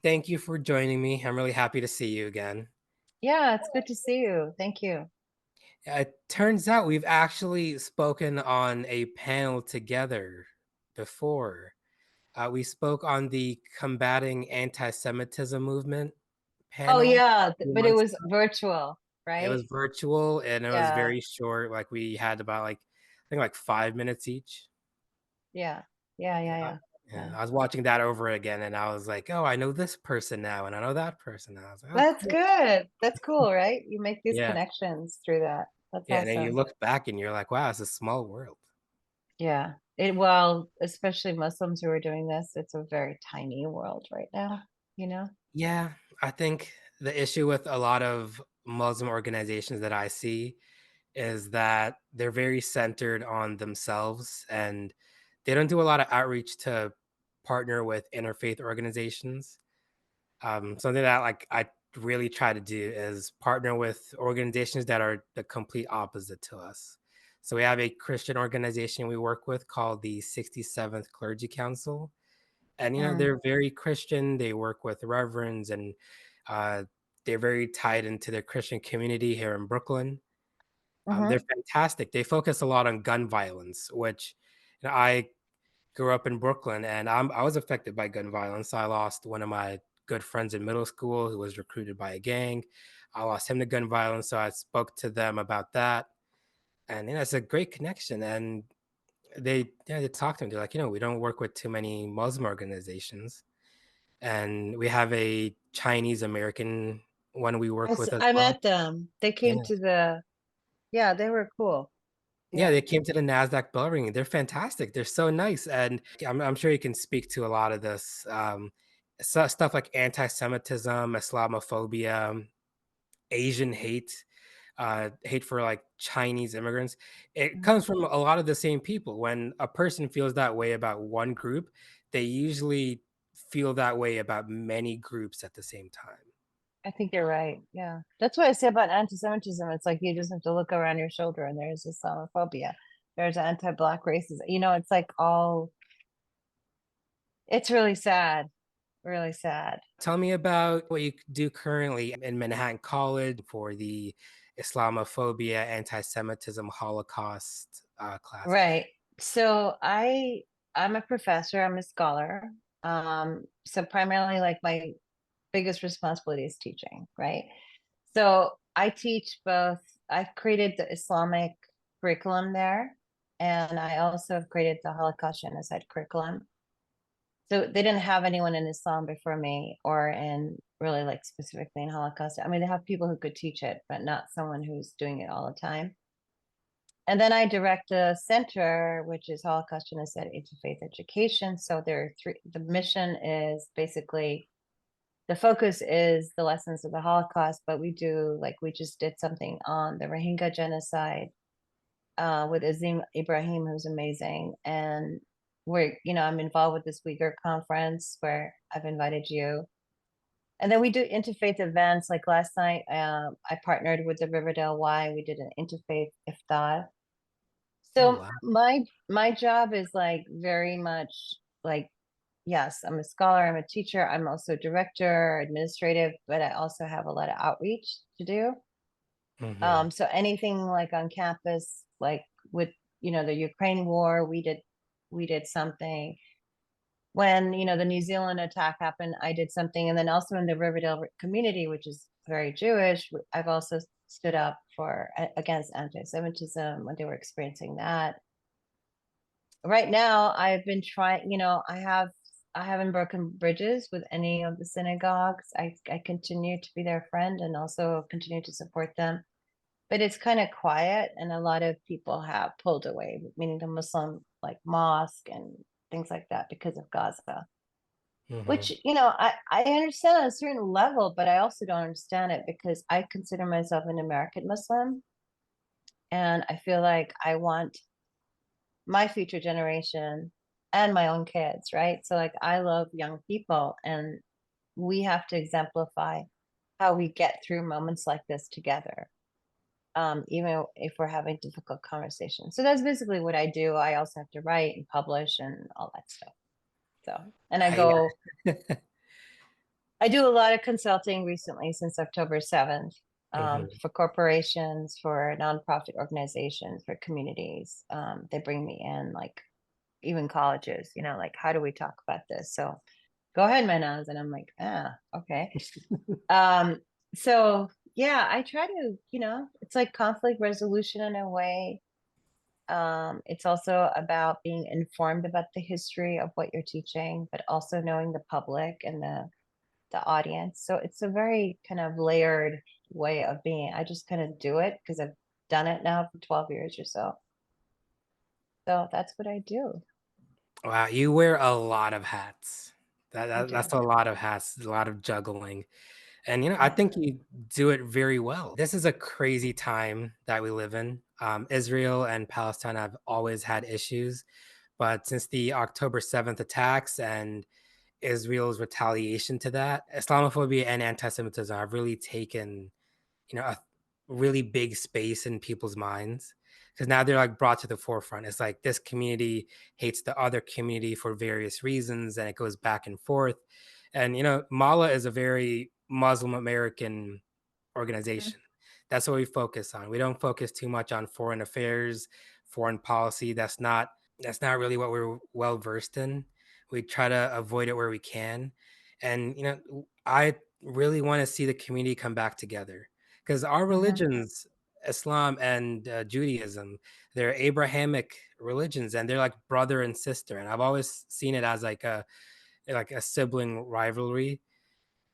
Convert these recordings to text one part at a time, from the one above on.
Thank you for joining me. I'm really happy to see you again. Yeah, it's good to see you. Thank you. It turns out we've actually spoken on a panel together before. We spoke on the Combating Anti-Semitism Movement Oh panel yeah, a few but it months was ago. virtual, It right? was virtual and it was Yeah, very short. Like we had about I think like 5 minutes each. yeah, yeah, yeah, Uh, yeah, yeah, yeah. I was watching that over again and I was like, oh, I know this person now and I know that person now. I was like, oh, That's cool. good. That's cool, right? You make these Yeah. connections through that. That's Yeah. And then you awesome. look back and you're like, wow, it's a small world. Yeah. Well, especially Muslims who are doing this, it's a very tiny world right now, you know? Yeah, I think the issue with a lot of Muslim organizations that I see is that they're very centered on themselves and they don't do a lot of outreach to partner with interfaith organizations. Something that I really try to do is partner with organizations that are the complete opposite to us. So we have a Christian organization we work with called the 67th Clergy Council, and Mm, they're very Christian. They work with reverends and uh, they're very tied into the Christian community here in Brooklyn. They're mm-hmm. fantastic. They focus a lot on gun violence, which I grew up in Brooklyn and I was affected by gun violence. I lost one of my good friends in middle school who was recruited by a gang. I lost him to gun violence, so I spoke to them about that, and it's a great connection. And they talk to me. They're like, we don't work with too many Muslim organizations, and we have a Chinese American one we work with as I well. met them. They Yeah. came to yeah, they were cool. Yeah, Yeah. they came to the NASDAQ bell ring. They're fantastic. They're so nice, and I'm sure you can speak to a lot of this, stuff like anti-Semitism, Islamophobia, Asian hate, hate for, like, Chinese immigrants. It Mhm. comes from a lot of the same people. When a person feels that way about one group, they usually feel that way about many groups at the same time. I think you're right. Yeah. That's what I say about anti-Semitism. It's like you just have to look around your shoulder and there's Islamophobia. There's anti-Black racism. It's like it's really sad, really sad. Tell me about what you do currently in Manhattan College for the Islamophobia, anti-Semitism, Holocaust, classes. Right. So I'm a professor, I'm a scholar. So primarily like my biggest responsibility is teaching, right? So I teach both, I've created the Islamic curriculum there, and I also have created the Holocaust genocide curriculum. So they didn't have anyone in Islam before me or in really like specifically in Holocaust. I mean, they have people who could teach it, but not someone who's doing it all the time. And then I direct a center, which is Holocaust Genocide Interfaith Education. So there are three, the mission is basically the focus is the lessons of the Holocaust, but we do like we just did something on the Rohingya genocide with Azim Ibrahim, who's amazing. And I'm involved with this Uyghur conference where I've invited you. And then we do interfaith events. Like last night, I partnered with the Riverdale Y. We did an interfaith iftar. Oh, So wow. my job is like very much like yes, I'm a scholar, I'm a teacher, I'm also director, administrative, but I also have a lot of outreach to do. Mhm. So anything like on campus, like with the Ukraine war, we did something. When the New Zealand attack happened, I did something, and then also in the Riverdale community, which is very Jewish, I've also stood up for against anti-Semitism when they were experiencing that. Right now I've been trying, I haven't broken bridges with any of the synagogues. I continue to be their friend and also continue to support them, but it's kind of quiet and a lot of people have pulled away, meaning the Muslim like mosque and things like that because of Gaza, which Mhm. I understand on a certain level, but I also don't understand it because I consider myself an American Muslim, and I feel like I want my future generation and my own kids, right? So like I love young people and we have to exemplify how we get through moments like this together. Even if we're having difficult conversations. So that's basically what I do. I also have to write and publish and all that stuff. So, and I I go, I do a lot of consulting recently since October 7th, Mhm. for corporations, for nonprofit organizations, for communities. They bring me in, like even colleges, like, how do we talk about this? So go ahead, Mehnaz. And I'm like, okay. Um, so yeah, I try to, it's like conflict resolution in a way. It's also about being informed about the history of what you're teaching, but also knowing the public and the audience. So it's a very kind of layered way of being. I just kind of do it because I've done it now for 12 years or so. So that's what I do. Wow, you wear a lot of hats. I That's do. a lot of hats, a lot of juggling, and, I Yeah. think you do it very well. This is a crazy time that we live in. Israel and Palestine have always had issues, but since the October 7th attacks and Israel's retaliation to that, Islamophobia and anti-Semitism have really taken, a really big space in people's minds because now they're like brought to the forefront. It's like this community hates the other community for various reasons, and it goes back and forth. And Mala is a very Muslim American Mhm. organization. That's what we focus on. We don't focus too much on foreign affairs, foreign policy. That's not really what we're well versed in. We try to avoid it where we can. And I really want to see the community come back together because our Mhm. religions, Islam and Judaism, they're Abrahamic religions and they're like brother and sister. And I've always seen it as like a sibling rivalry,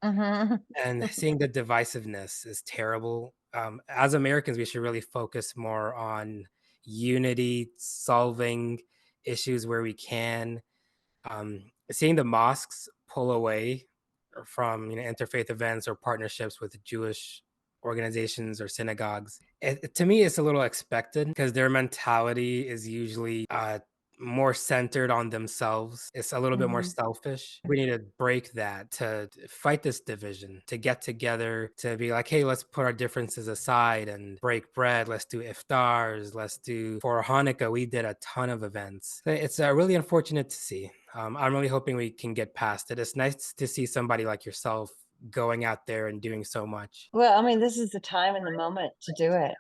Mhm. and seeing the divisiveness is terrible. As Americans, we should really focus more on unity, solving issues where we can. Seeing the mosques pull away from interfaith events or partnerships with Jewish organizations or synagogues, to me, it's a little expected because their mentality is usually more centered on themselves. It's a little bit more Mhm. selfish. We need to break that to fight this division, to get together, to be like, hey, let's put our differences aside and break bread. Let's do iftars. Let's do for Hanukkah. We did a ton of events. It's really unfortunate to see. I'm really hoping we can get past it. It's nice to see somebody like yourself going out there and doing so much. Well, I mean, this is the time and the moment to do it.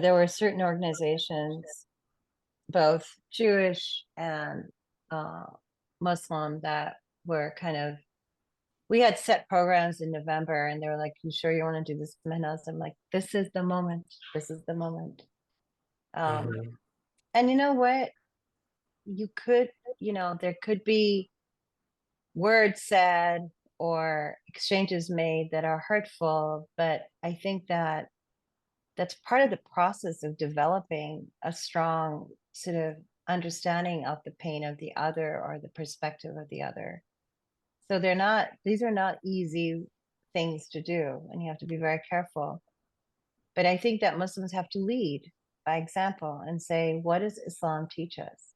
There were certain organizations, both Jewish and uh, Muslim, that were kind of, we had set programs in November and they were like, you sure you want to do this, Mehnaz? I'm like, this is the moment. This is the moment. Um, Mhm. and you know what? You could, there could be words said or exchanges made that are hurtful, but I think that that's part of the process of developing a strong sort of understanding of the pain of the other or the perspective of the other. So these are not easy things to do, and you have to be very careful. But I think that Muslims have to lead by example and say, what does Islam teach us?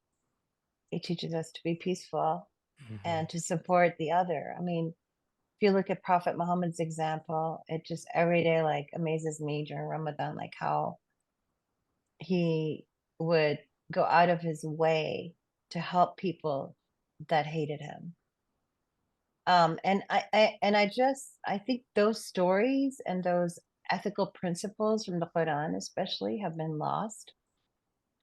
It teaches us to be peaceful Mhm. and to support the other. I mean, if you look at Prophet Muhammad's example, it just every day like amazes me during Ramadan, like how he would go out of his way to help people that hated him. And I think those stories and those ethical principles from the Quran especially have been lost.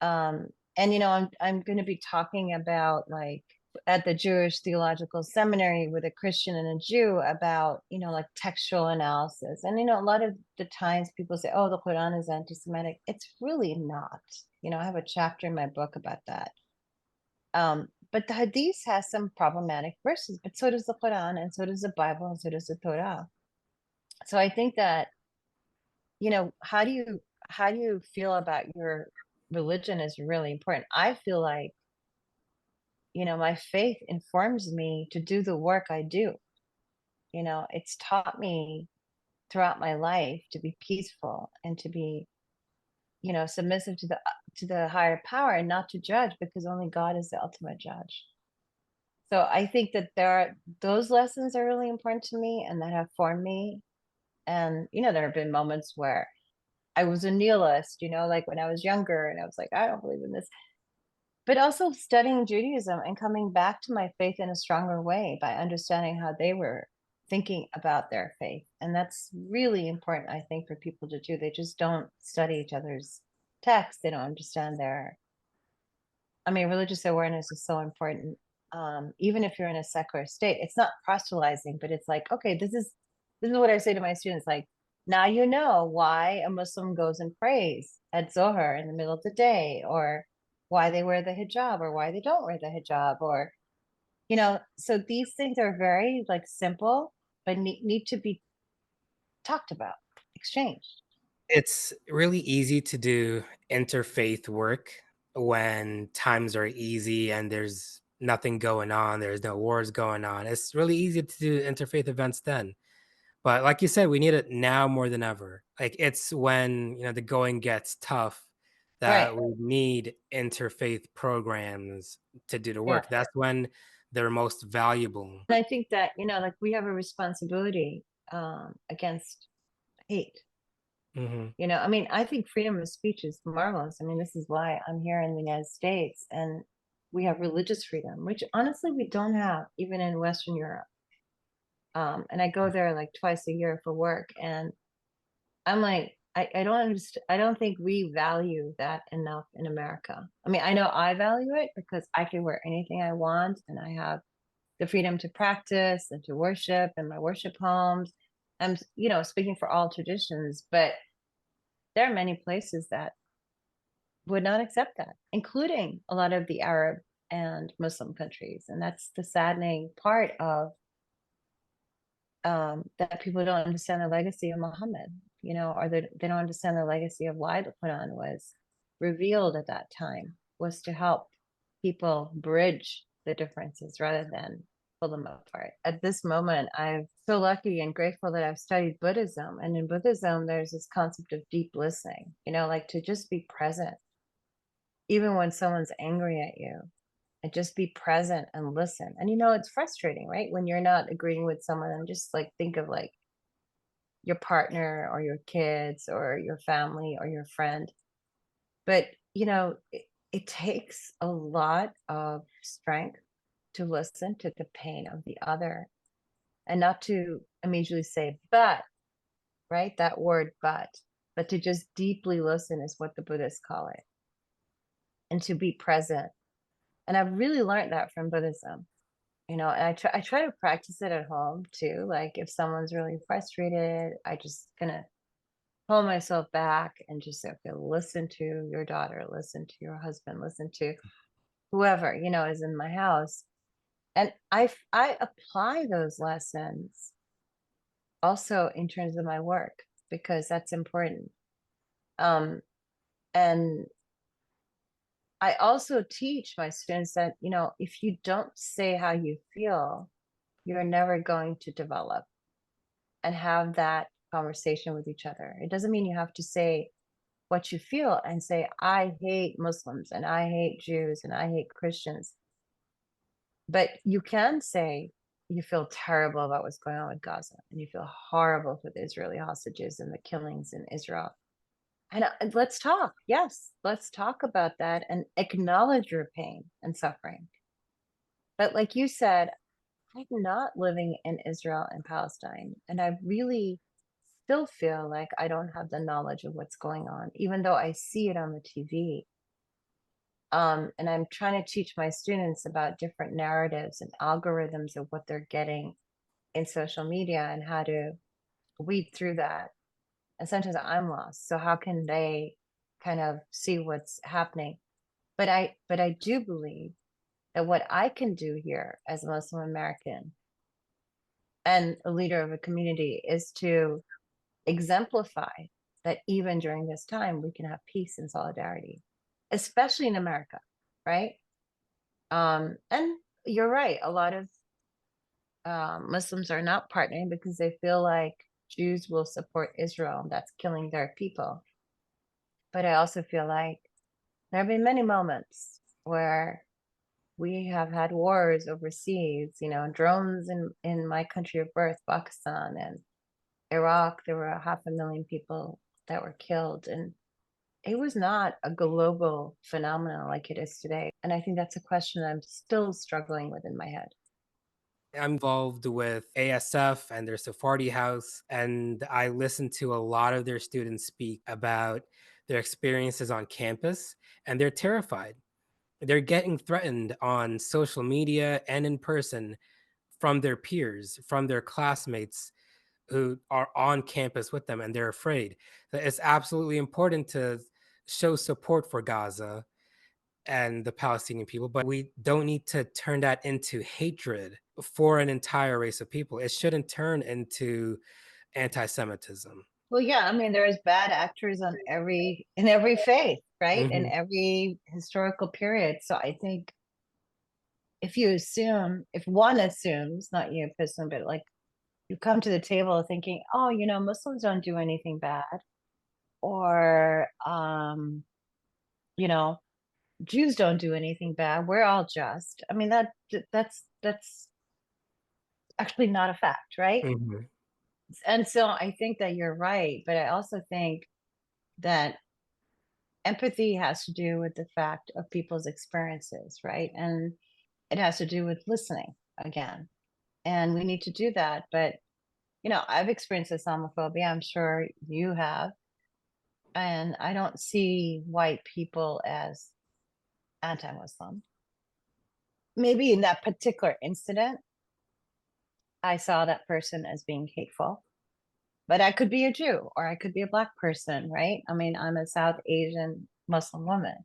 And I'm going to be talking about, like, at the Jewish Theological Seminary with a Christian and a Jew about, like textual analysis. And a lot of the times people say, oh, the Quran is anti-Semitic. It's really not. I have a chapter in my book about that. But the Hadith has some problematic verses, but so does the Quran, and so does the Bible, and so does the Torah. So I think that, how do you feel about your religion is really important. I feel like, my faith informs me to do the work I do. It's taught me throughout my life to be peaceful and to be, submissive to the higher power and not to judge, because only God is the ultimate judge. So I think that those lessons are really important to me and that have formed me. And there have been moments where I was a nihilist, like when I was younger and I was like, I don't believe in this. But also studying Judaism and coming back to my faith in a stronger way by understanding how they were thinking about their faith. And that's really important, I think, for people to do. They just don't study each other's texts. They don't understand their, I mean, religious awareness is so important. Even if you're in a secular state, it's not proselytizing, but it's like, okay, this is what I say to my students. Like, now you know why a Muslim goes and prays at Zohar in the middle of the day, or why they wear the hijab, or why they don't wear the hijab, or so these things are very like simple, but need to be talked about, exchanged. It's really easy to do interfaith work when times are easy and there's nothing going on, there's no wars going on. It's really easy to do interfaith events then. But like you said, we need it now more than ever. Like it's when, the going gets tough Right. that we need interfaith programs to do the Yeah. work. That's when they're most valuable. And I think that, like we have a responsibility against hate. Mhm. I mean, I think freedom of speech is marvelous. I mean, this is why I'm here in the United States, and we have religious freedom, which honestly we don't have even in Western Europe. And I go there like twice a year for work, and I'm like, I don't understand. I don't think we value that enough in America. I mean, I know I value it because I can wear anything I want, and I have the freedom to practice and to worship in my worship homes. I'm, speaking for all traditions, but there are many places that would not accept that, including a lot of the Arab and Muslim countries. And that's the saddening part of that people don't understand the legacy of Muhammad, or they don't understand the legacy of why the Quran was revealed at that time, was to help people bridge the differences rather than pull them apart. At this moment, I'm so lucky and grateful that I've studied Buddhism. And in Buddhism, there's this concept of deep listening, like to just be present, even when someone's angry at you, and just be present and listen. And it's frustrating, right? When you're not agreeing with someone, and just like think of like your partner or your kids or your family or your friend. But, it takes a lot of strength to listen to the pain of the other and not to immediately say, but, right? That word, but to just deeply listen is what the Buddhists call it, and to be present. And I've really learned that from Buddhism. And I try to practice it at home too. Like if someone's really frustrated, I just gonna pull myself back and just say, okay, listen to your daughter, listen to your husband, listen to whoever, is in my house. And I apply those lessons also in terms of my work because that's important. Um, and I also teach my students that, if you don't say how you feel, you're never going to develop and have that conversation with each other. It doesn't mean you have to say what you feel and say, I hate Muslims and I hate Jews and I hate Christians. But you can say you feel terrible about what's going on with Gaza and you feel horrible for the Israeli hostages and the killings in Israel. And let's talk. Yes, let's talk about that and acknowledge your pain and suffering. But like you said, I'm not living in Israel and Palestine. And I really still feel like I don't have the knowledge of what's going on, even though I see it on the TV. And I'm trying to teach my students about different narratives and algorithms of what they're getting in social media and how to weed through that. And sometimes I'm lost. So how can they kind of see what's happening? But I do believe that what I can do here as a Muslim American and a leader of a community is to exemplify that even during this time we can have peace and solidarity, especially in America, right? And you're right, a lot of Muslims are not partnering because they feel like Jews will support Israel that's killing their people. But I also feel like there have been many moments where we have had wars overseas, drones in my country of birth, Pakistan, and Iraq. There were 500,000 people that were killed, and it was not a global phenomenon like it is today. And I think that's a question I'm still struggling with in my head. I'm involved with ASF and their Sephardi house, and I listen to a lot of their students speak about their experiences on campus, and they're terrified. They're getting threatened on social media and in person from their peers, from their classmates who are on campus with them, and they're afraid. So it's absolutely important to show support for Gaza and the Palestinian people, but we don't need to turn that into hatred for an entire race of people. It shouldn't turn into anti-Semitism. Well, yeah, I mean, there's bad actors on in every faith, right? In Mhm, every historical period. So I think if you assume, if one assumes, not you personally, but like you come to the table thinking, oh, Muslims don't do anything bad, or you know, Jews don't do anything bad. We're all just. I mean, that's actually not a fact, right? mhm, And so I think that you're right, but I also think that empathy has to do with the fact of people's experiences, right? And it has to do with listening again. And we need to do that. But, I've experienced Islamophobia. I'm sure you have. And I don't see white people as anti Muslim. Maybe in that particular incident, I saw that person as being hateful. But I could be a Jew or I could be a Black person, right? I mean, I'm a South Asian Muslim woman.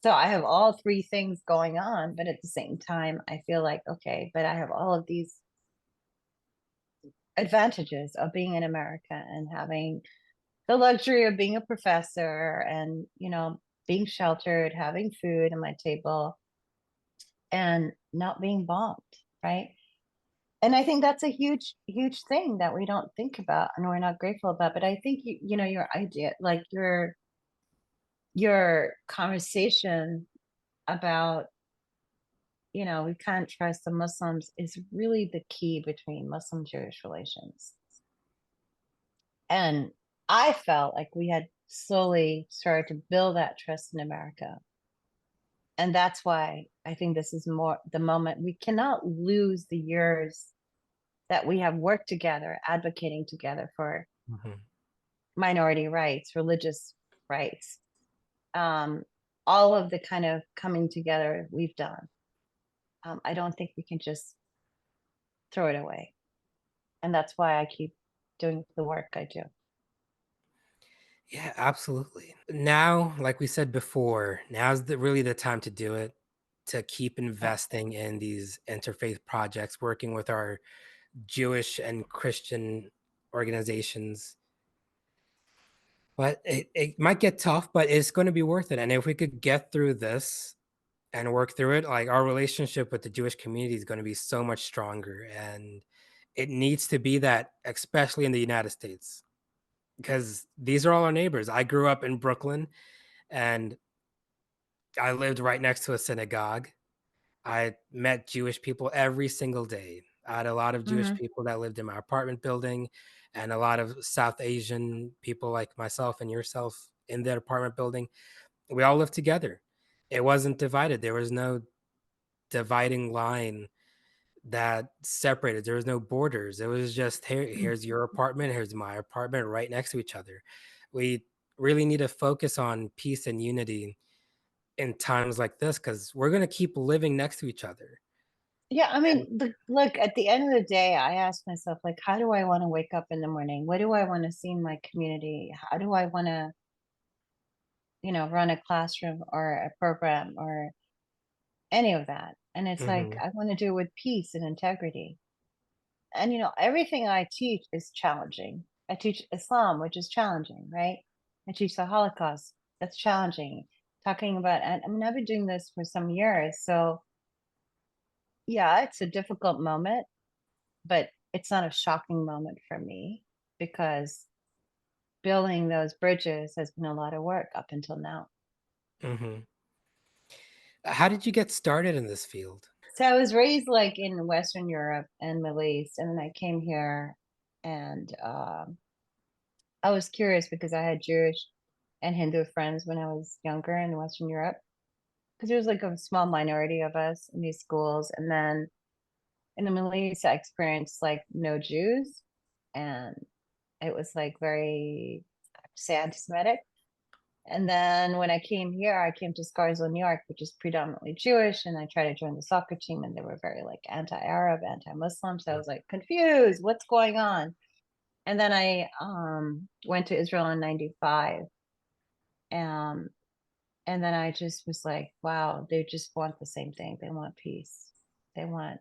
So I have all three things going on, but at the same time, I feel like, okay, but I have all of these advantages of being in America and having the luxury of being a professor and, being sheltered, having food on my table and not being bombed, right? And I think that's a huge, huge thing that we don't think about and we're not grateful about. But I think your idea, like your conversation about we can't trust the Muslims is really the key between Muslim Jewish relations. And I felt like we had slowly started to build that trust in America. And that's why I think this is more the moment. We cannot lose the years that we have worked together, advocating together for mhm. minority rights, religious rights, um, all of the kind of coming together we've done. I don't think we can just throw it away. And that's why I keep doing the work I do. Yeah, absolutely. Now, like we said before, now's really the time to do it, to keep Yeah. investing in these interfaith projects, working with our Jewish and Christian organizations. But it might get tough, but it's going to be worth it. And if we could get through this and work through it, like our relationship with the Jewish community is going to be so much stronger. And it needs to be that, especially in the United States, because these are all our neighbors. I grew up in Brooklyn and I lived right next to a synagogue. I met Jewish people every single day. I had a lot of Jewish Hmm. people that lived in my apartment building and a lot of South Asian people like myself and yourself in that apartment building. We all lived together. It wasn't divided. There was no dividing line that separated. There was no borders. It was just here's your apartment, here's my apartment right next to each other. We really need to focus on peace and unity in times like this because we're going to keep living next to each other. Yeah, I And mean, look, at the end of the day, I ask myself, like, how do I want to wake up in the morning? What do I want to see in my community? How do I want to, run a classroom or a program or any of that? And it's like, mhm, I want to do it with peace and integrity. And, everything I teach is challenging. I teach Islam, which is challenging, right? I teach the Holocaust. That's challenging. Talking about, and I mean, I've been doing this for some years. So, yeah, it's a difficult moment, but it's not a shocking moment for me because building those bridges has been a lot of work up until now. mhm. How did you get started in this field? So I was raised like in Western Europe and Middle East, and then I came here and I was curious because I had Jewish and Hindu friends when I was younger in Western Europe because there was like a small minority of us in these schools. And then in the Middle East, I experienced like no Jews, and it was like very, say, anti-Semitic. And then when I came here, I came to Scarsdale, New York, which is predominantly Jewish, and I tried to join the soccer team, and they were very like anti-Arab, anti-Muslim. So I was like confused, what's going on? And then I went to Israel in '95, um, and then I just was like, wow, they just want the same thing. They want peace. They want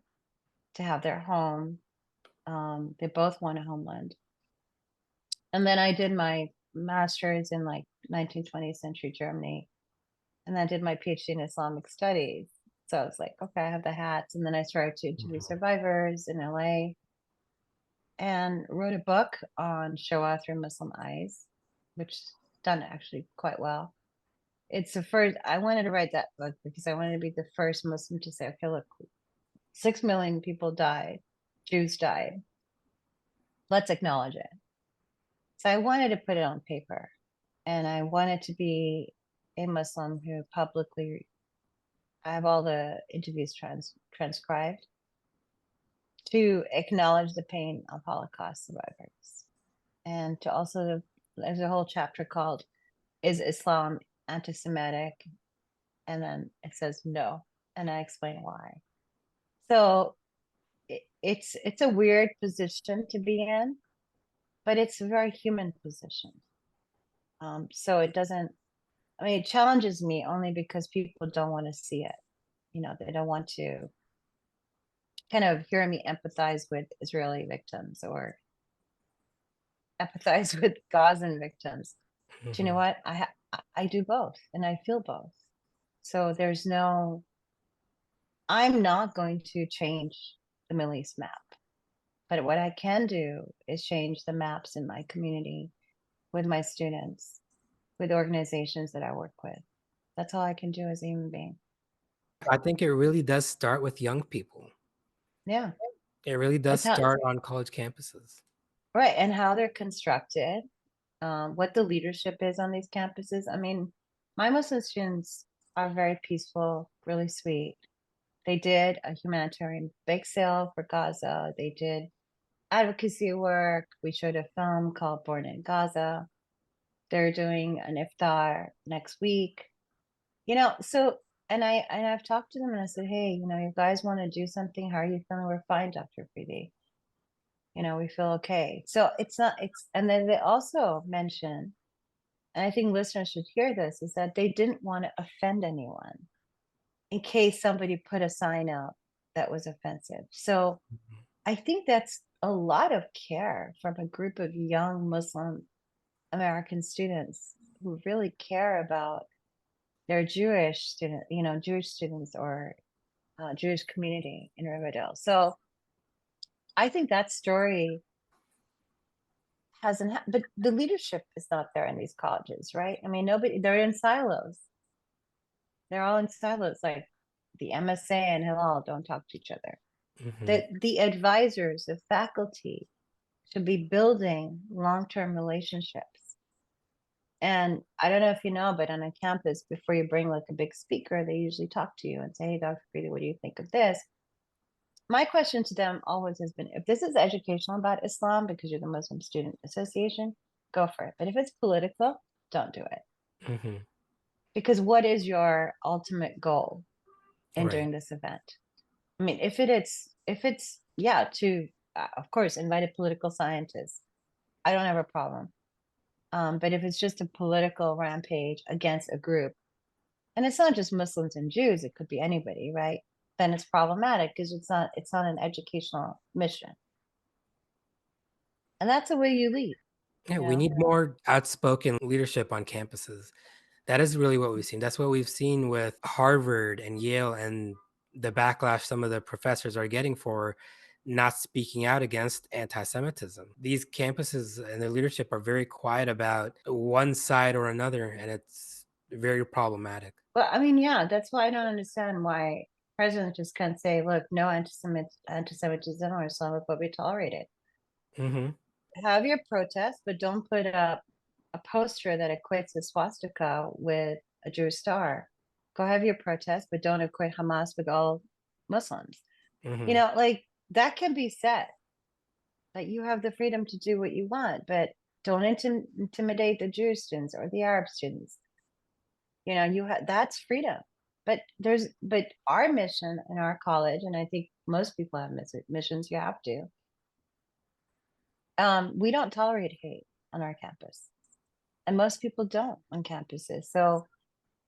to have their home. They both want a homeland. And then I did my master's in like 19th, 20th century Germany. And then I did my PhD in Islamic studies. So I was like, okay, I have the hats. And then I started to interview survivors in LA and wrote a book on Shoah through Muslim eyes, which done actually quite well. It's the first, I wanted to write that book because I wanted to be the first Muslim to say, okay, look, 6 million people died, Jews died. Let's acknowledge it. So I wanted to put it on paper, and I wanted to be a Muslim who publicly, I have all the interviews transcribed, to acknowledge the pain of Holocaust survivors. And to also, there's a whole chapter called, Is Islam Anti-Semitic? And then it says no. And I explain why. So it's a weird position to be in, but it's a very human position. So it doesn't, I mean, it challenges me only because people don't want to see it. You know, they don't want to kind of hear me empathize with Israeli victims or empathize with Gazan victims. Do you know Mhm. what? I do both, and I feel both. So there's no, I'm not going to change the Middle East map. But what I can do is change the maps in my community with my students, with organizations that I work with. That's all I can do as a human being. I think it really does start with young people. Yeah. It really does It's how, start on college campuses. right. And how they're constructed, what the leadership is on these campuses. I mean, my Muslim students are very peaceful, really sweet. They did a humanitarian bake sale for Gaza. They did advocacy work. We showed a film called Born in Gaza. They're doing an iftar next week. You know, so I've talked to them and I said, hey, you know, you guys want to do something? How are you feeling? We're fine, Dr. Preeti. You know, we feel okay. So it's not, it's, and then they also mentioned, and I think listeners should hear this, is that they didn't want to offend anyone in case somebody put a sign out that was offensive. So I think that's a lot of care from a group of young Muslim American students who really care about their Jewish student, you know, Jewish students or Jewish community in Riverdale. So I think that story hasn't, but the leadership is not there in these colleges, right? I mean, nobody, they're in silos. They're all in silos. Like the MSA and Hillel don't talk to each other. Mhm. The advisors, the faculty should be building long-term relationships. And I don't know if you know, but on a campus, before you bring like a big speaker, they usually talk to you and say, hey, Dr. Frida, what do you think of this? My question to them always has been, if this is educational about Islam because you're the Muslim Student Association, go for it. But if it's political, don't do it. Mhm. Because what is your ultimate goal in Right. doing this event? I mean, if it's yeah, to of course invite a political scientist, I don't have a problem. But if it's just a political rampage against a group, and it's not just Muslims and Jews, it could be anybody, right? Then it's problematic because it's not an educational mission. And that's the way you lead, Yeah, you we know? need more outspoken leadership on campuses. That is really what we've seen. That's what we've seen with Harvard and Yale and the backlash some of the professors are getting for not speaking out against anti-Semitism. These campuses and their leadership are very quiet about one side or another, and it's very problematic. Well, I mean, yeah, that's why I don't understand why presidents just can't say, look, no anti-Semitism or Islamophobia tolerated. Mhm. Have your protest, but don't put up a poster that equates a swastika with a Jewish star. Go have your protest, but don't equate Hamas with all Muslims. You Mhm. know, like that can be said, that you have the freedom to do what you want, but don't intimidate the Jewish students or the Arab students. You have that's freedom. But our mission in our college, and I think most people have missions, you have to. We don't tolerate hate on our campus, and most people don't on campuses. So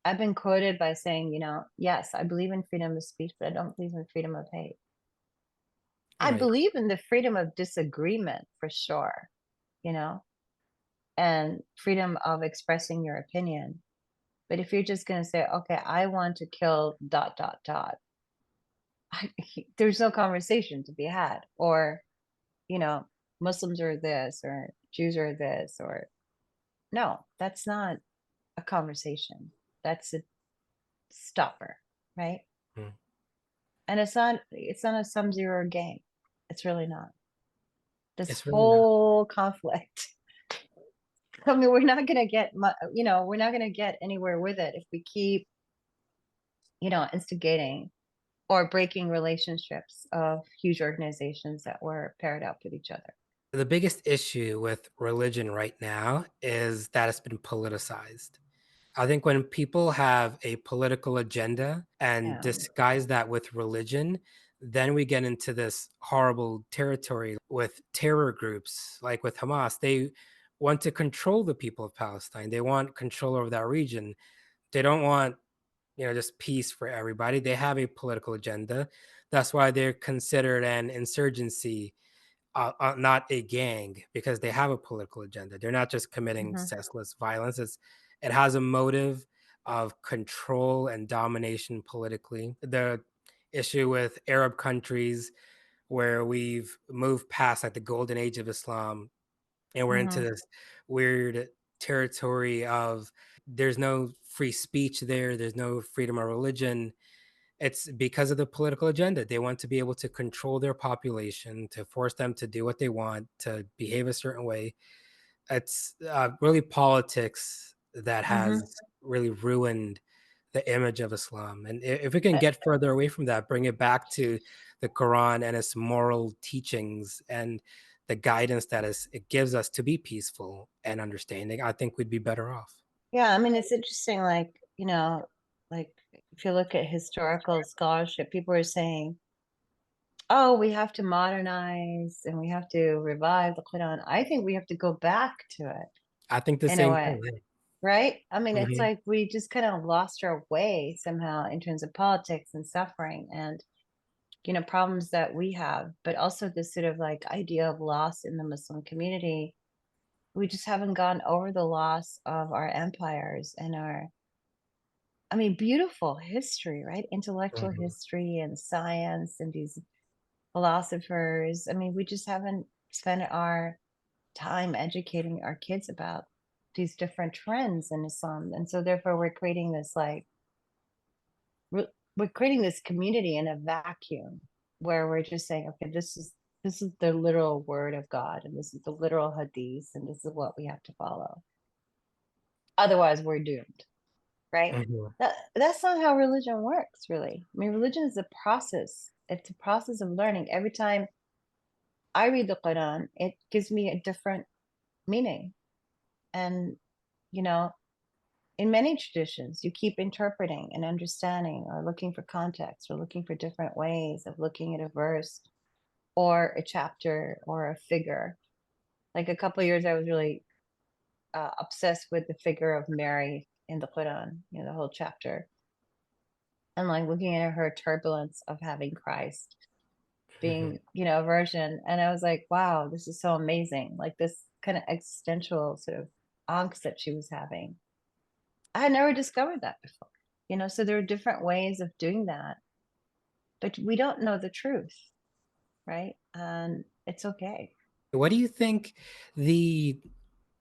I've been quoted by saying, yes, I believe in freedom of speech, but I don't believe in freedom of hate. I Right. believe in the freedom of disagreement for sure, you know, and freedom of expressing your opinion. But if you're just going to say, okay, I want to kill dot, dot, dot, there's no conversation to be had. Or, you know, Muslims are this, or Jews are this, or no, that's not a conversation. That's a stopper, right? Mm. And it's not a sum zero game. It's really not. This It's really not. whole conflict. I mean, we're not going to get anywhere with it if we keep, instigating or breaking relationships of huge organizations that were paired up with each other. The biggest issue with religion right now is that it's been politicized. I think when people have a political agenda and Yeah. disguise that with religion, then we get into this horrible territory with terror groups like with Hamas. They want to control the people of Palestine. They want control over that region. They don't want, just peace for everybody. They have a political agenda. That's why they're considered an insurgency, not a gang, because they have a political agenda. They're not just committing Hmm. senseless violence. It has a motive of control and domination politically. The issue with Arab countries where we've moved past like the golden age of Islam and we're into Hmm. this weird territory of there's no free speech there, there's no freedom of religion. It's because of the political agenda. They want to be able to control their population, to force them to do what they want, to behave a certain way. It's really politics that Hmm. has really ruined the image of Islam. And if we can get further away from that, bring it back to the Quran and its moral teachings and the guidance that it gives us to be peaceful and understanding, I think we'd be better off. Yeah, I mean, it's interesting, like if you look at historical scholarship, people are saying, oh, we have to modernize and we have to revive the Quran. I think we have to go back to it I think the in a same way, thing. right? I mean, it's Mhm. like we just kind of lost our way somehow in terms of politics and suffering and, problems that we have, but also this sort of like idea of loss in the Muslim community. We just haven't gone over the loss of our empires and I mean, beautiful history, right? Intellectual Mhm. history and science and these philosophers. I mean, we just haven't spent our time educating our kids about these different trends in Islam. And so therefore re- we're creating this community in a vacuum where we're just saying, okay, this is the literal word of God and this is the literal hadith and this is what we have to follow. Otherwise we're doomed, right? Mhm. That's not how religion works, really. I mean, religion is a process. It's a process of learning. Every time I read the Quran, it gives me a different meaning. And, you know, in many traditions, you keep interpreting and understanding or looking for context or looking for different ways of looking at a verse or a chapter or a figure. Like a couple of years, I was really obsessed with the figure of Mary in the Quran, the whole chapter, and like looking at her turbulence of having Christ Mhm. being, a virgin. And I was like, wow, this is so amazing. Like this kind of existential sort of angst that she was having. I had never discovered that before, so there are different ways of doing that, but we don't know the truth, right? And it's okay. What do you think the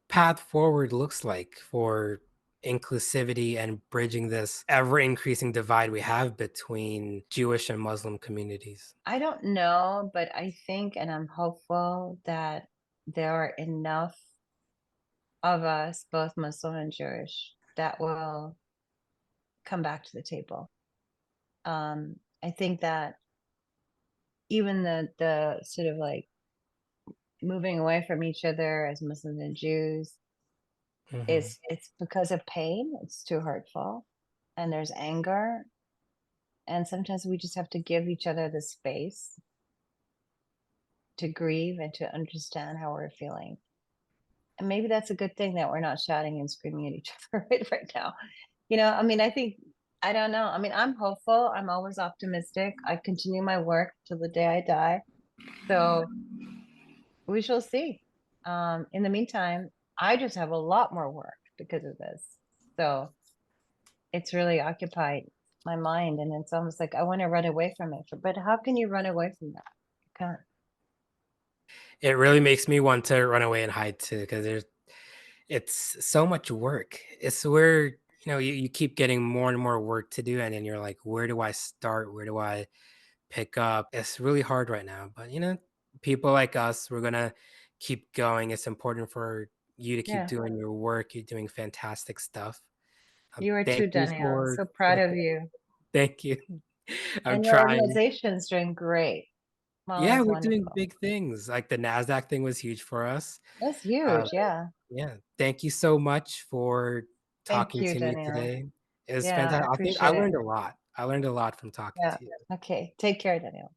path forward looks like for inclusivity and bridging this ever increasing divide we have between Jewish and Muslim communities? I don't know, but I think and I'm hopeful that there are enough of us, both Muslim and Jewish, that will come back to the table. I think that even the sort of like moving away from each other as Muslims and Jews Mhm. is it's because of pain. It's too hurtful, and there's anger, and sometimes we just have to give each other the space to grieve and to understand how we're feeling. And maybe that's a good thing that we're not shouting and screaming at each other right now. I mean, I think I don't know. I mean, I'm hopeful. I'm always optimistic. I continue my work till the day I die. So we shall see. In the meantime, I just have a lot more work because of this. So it's really occupied my mind, and it's almost like I want to run away from it. But how can you run away from that? You can't. It really makes me want to run away and hide too, because it's so much work. It's where, you keep getting more and more work to do, and then you're like, "Where do I start? Where do I pick up?" It's really hard right now, but, people like us, we're gonna keep going. It's important for you to keep Yeah, doing your work. You're doing fantastic stuff. you are Thank too, you Danielle. for So for proud the of you. thank you. I'm And your trying. organization's doing great. Yeah, Malawi's we're doing wonderful. big things, like the NASDAQ thing was huge for us. That's Uh, huge. Yeah. yeah, thank you so much for Thank talking you, to me Danielle. today. It was Yeah, I fantastic. I think I appreciate it. learned a lot. I learned a lot from talking Yeah. to you. Okay. Take care, Danielle.